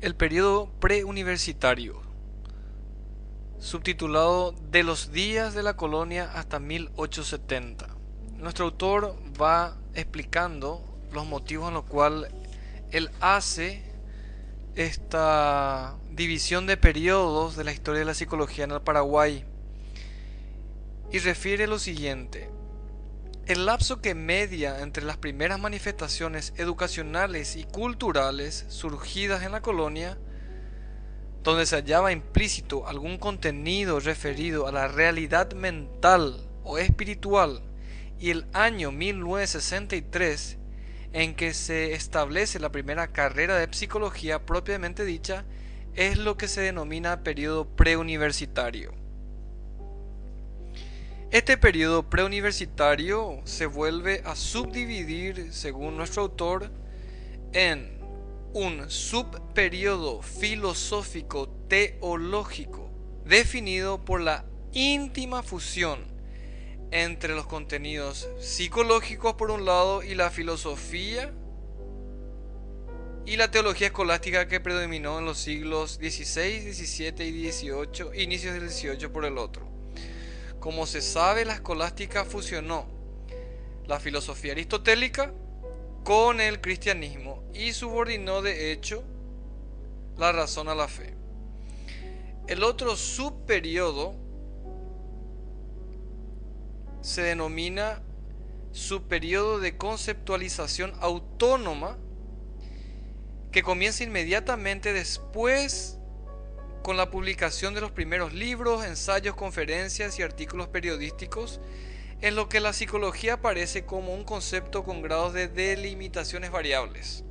El periodo preuniversitario, subtitulado De los días de la colonia hasta 1870. Nuestro autor va explicando los motivos en los cuales él hace esta división de periodos de la historia de la psicología en el Paraguay y refiere lo siguiente: el lapso que media entre las primeras manifestaciones educacionales y culturales surgidas en la colonia, donde se hallaba implícito algún contenido referido a la realidad mental o espiritual, y el año 1963, en que se establece la primera carrera de psicología propiamente dicha, es lo que se denomina periodo preuniversitario. Este periodo preuniversitario se vuelve a subdividir, según nuestro autor, en un subperiodo filosófico teológico definido por la íntima fusión entre los contenidos psicológicos por un lado y la filosofía y la teología escolástica que predominó en los siglos XVI, XVII y XVIII, inicios del XVIII por el otro. Como se sabe, la escolástica fusionó la filosofía aristotélica con el cristianismo y subordinó de hecho la razón a la fe. El otro subperiodo se denomina subperiodo de conceptualización autónoma, que comienza inmediatamente después con la publicación de los primeros libros, ensayos, conferencias y artículos periodísticos, en lo que la psicología aparece como un concepto con grados de delimitaciones variables.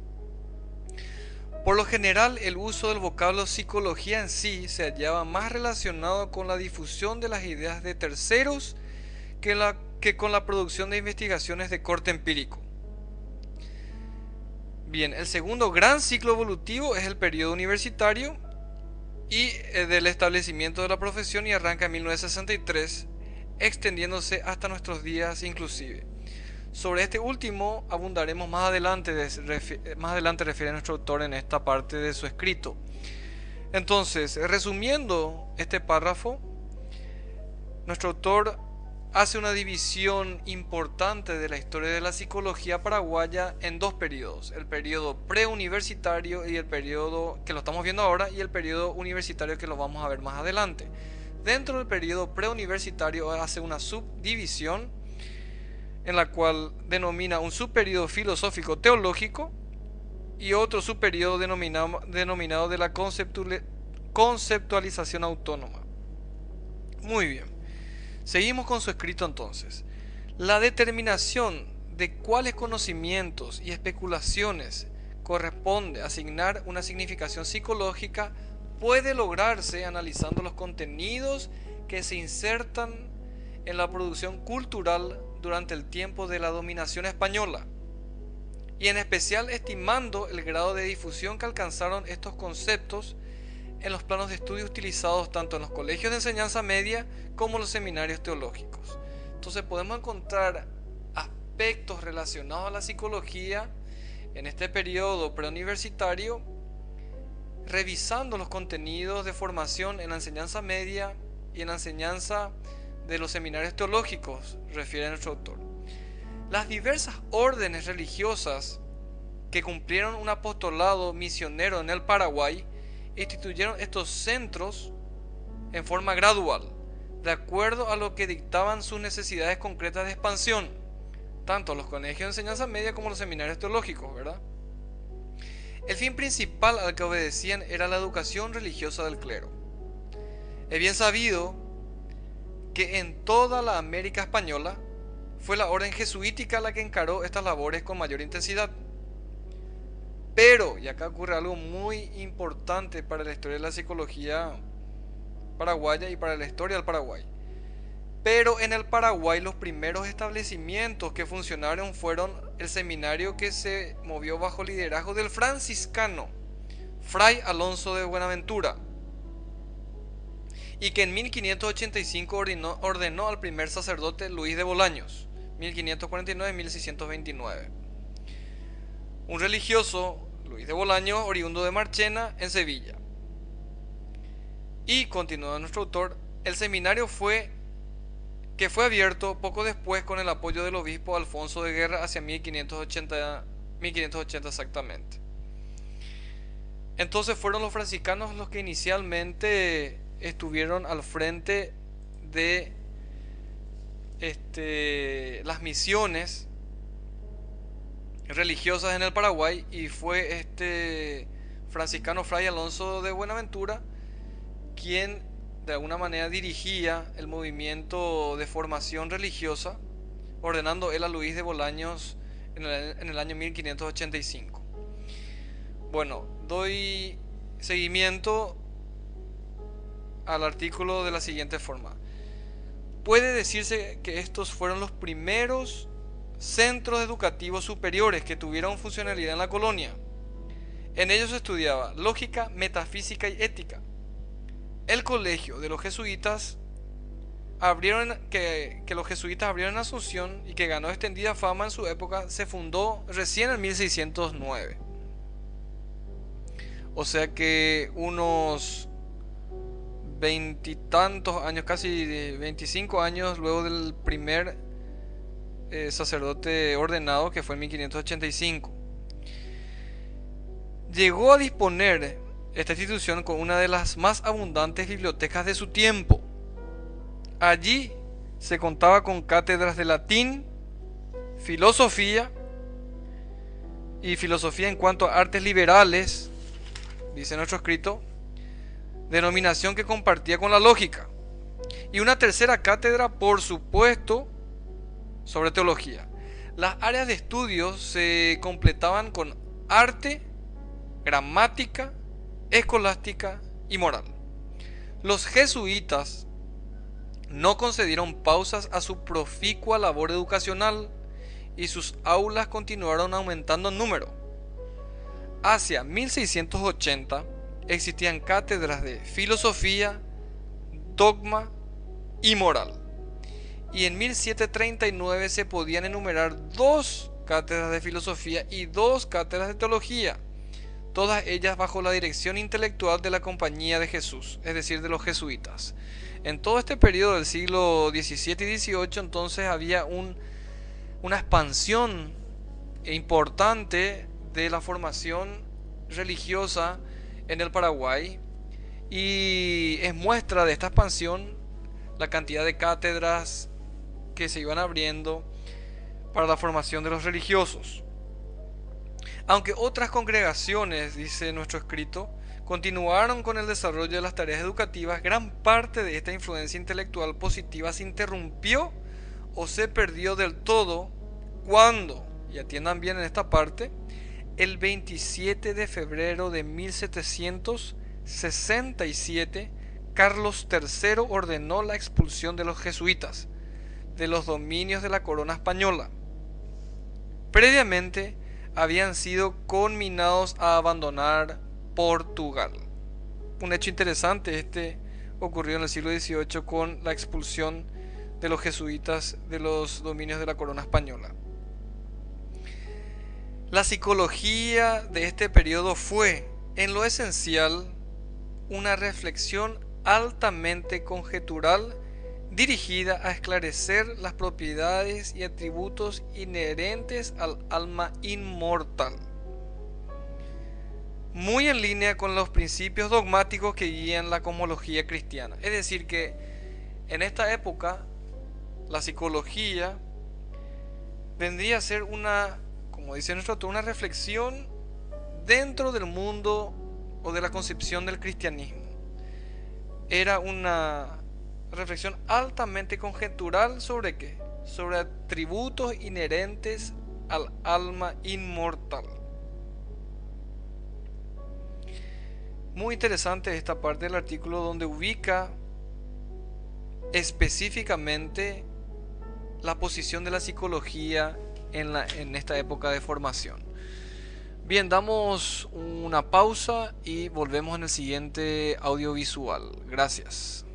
Por lo general, el uso del vocablo psicología en sí se hallaba más relacionado con la difusión de las ideas de terceros que con la producción de investigaciones de corte empírico. Bien, el segundo gran ciclo evolutivo es el periodo universitario y del establecimiento de la profesión, y arranca en 1963, extendiéndose hasta nuestros días inclusive. Sobre este último abundaremos más adelante, refiere nuestro autor en esta parte de su escrito. Entonces, resumiendo este párrafo, nuestro autor hace una división importante de la historia de la psicología paraguaya en dos periodos: el periodo preuniversitario y el periodo que lo estamos viendo ahora, y el periodo universitario que lo vamos a ver más adelante. Dentro del periodo preuniversitario hace una subdivisión en la cual denomina un subperiodo filosófico teológico y otro subperiodo denominado de la conceptualización autónoma. Muy bien. Seguimos con su escrito entonces. La determinación de cuáles conocimientos y especulaciones corresponde asignar una significación psicológica puede lograrse analizando los contenidos que se insertan en la producción cultural durante el tiempo de la dominación española, y en especial estimando el grado de difusión que alcanzaron estos conceptos en los planos de estudio utilizados tanto en los colegios de enseñanza media como en los seminarios teológicos. Entonces podemos encontrar aspectos relacionados a la psicología en este periodo preuniversitario, revisando los contenidos de formación en la enseñanza media y en la enseñanza de los seminarios teológicos, refiere nuestro autor. Las diversas órdenes religiosas que cumplieron un apostolado misionero en el Paraguay instituyeron estos centros en forma gradual, de acuerdo a lo que dictaban sus necesidades concretas de expansión, tanto los colegios de enseñanza media como los seminarios teológicos, ¿verdad? El fin principal al que obedecían era la educación religiosa del clero. Es bien sabido que en toda la América española fue la orden jesuítica la que encaró estas labores con mayor intensidad. Pero, y acá ocurre algo muy importante para la historia de la psicología paraguaya y para la historia del Paraguay. Pero en el Paraguay los primeros establecimientos que funcionaron fueron el seminario que se movió bajo liderazgo del franciscano Fray Alonso de Buenaventura, y que en 1585 ordenó al primer sacerdote Luis de Bolaños, 1549-1629. Un religioso Luis de Bolaños, oriundo de Marchena, en Sevilla. Y continúa nuestro autor, el seminario fue abierto poco después con el apoyo del obispo Alfonso de Guerra hacia 1580 exactamente. Entonces fueron los franciscanos los que inicialmente estuvieron al frente de las misiones religiosas en el Paraguay, y fue este franciscano Fray Alonso de Buenaventura quien de alguna manera dirigía el movimiento de formación religiosa, ordenando él a Luis de Bolaños en el año 1585. Bueno, doy seguimiento al artículo de la siguiente forma. Puede decirse que estos fueron los primeros centros educativos superiores que tuvieron funcionalidad en la colonia. En ellos se estudiaba lógica, metafísica y ética. El colegio de los jesuitas que los jesuitas abrieron en Asunción y que ganó extendida fama en su época, se fundó recién en 1609. O sea que unos veintitantos años, casi 25 años luego del primer sacerdote ordenado, que fue en 1585. Llegó a disponer esta institución con una de las más abundantes bibliotecas de su tiempo. Allí se contaba con cátedras de latín, filosofía y filosofía en cuanto a artes liberales, dice nuestro escrito, denominación que compartía con la lógica, y una tercera cátedra, por supuesto, sobre teología. Las áreas de estudio se completaban con arte, gramática, escolástica y moral. Los jesuitas no concedieron pausas a su proficua labor educacional y sus aulas continuaron aumentando en número. Hacia 1680 existían cátedras de filosofía, dogma y moral. Y en 1739 se podían enumerar 2 cátedras de filosofía y 2 cátedras de teología, todas ellas bajo la dirección intelectual de la Compañía de Jesús, es decir, de los jesuitas. En todo este periodo del siglo XVII y XVIII, entonces había una expansión importante de la formación religiosa en el Paraguay, y es muestra de esta expansión la cantidad de cátedras que se iban abriendo para la formación de los religiosos. Aunque otras congregaciones, dice nuestro escrito, continuaron con el desarrollo de las tareas educativas, gran parte de esta influencia intelectual positiva se interrumpió o se perdió del todo cuando, y atiendan bien en esta parte, el 27 de febrero de 1767, Carlos III ordenó la expulsión de los jesuitas de los dominios de la corona española. Previamente habían sido conminados a abandonar Portugal. Un hecho interesante ocurrió en el siglo XVIII con la expulsión de los jesuitas de los dominios de la corona española. La psicología de este periodo fue, en lo esencial, una reflexión altamente conjetural dirigida a esclarecer las propiedades y atributos inherentes al alma inmortal, muy en línea con los principios dogmáticos que guían la cosmología cristiana. Es decir, que en esta época la psicología vendría a ser como dice nuestro autor, una reflexión dentro del mundo o de la concepción del cristianismo. Era una reflexión altamente conjetural ¿sobre qué? Sobre atributos inherentes al alma inmortal. Muy interesante esta parte del artículo donde ubica específicamente la posición de la psicología en esta época de formación. Bien, damos una pausa y volvemos en el siguiente audiovisual. Gracias.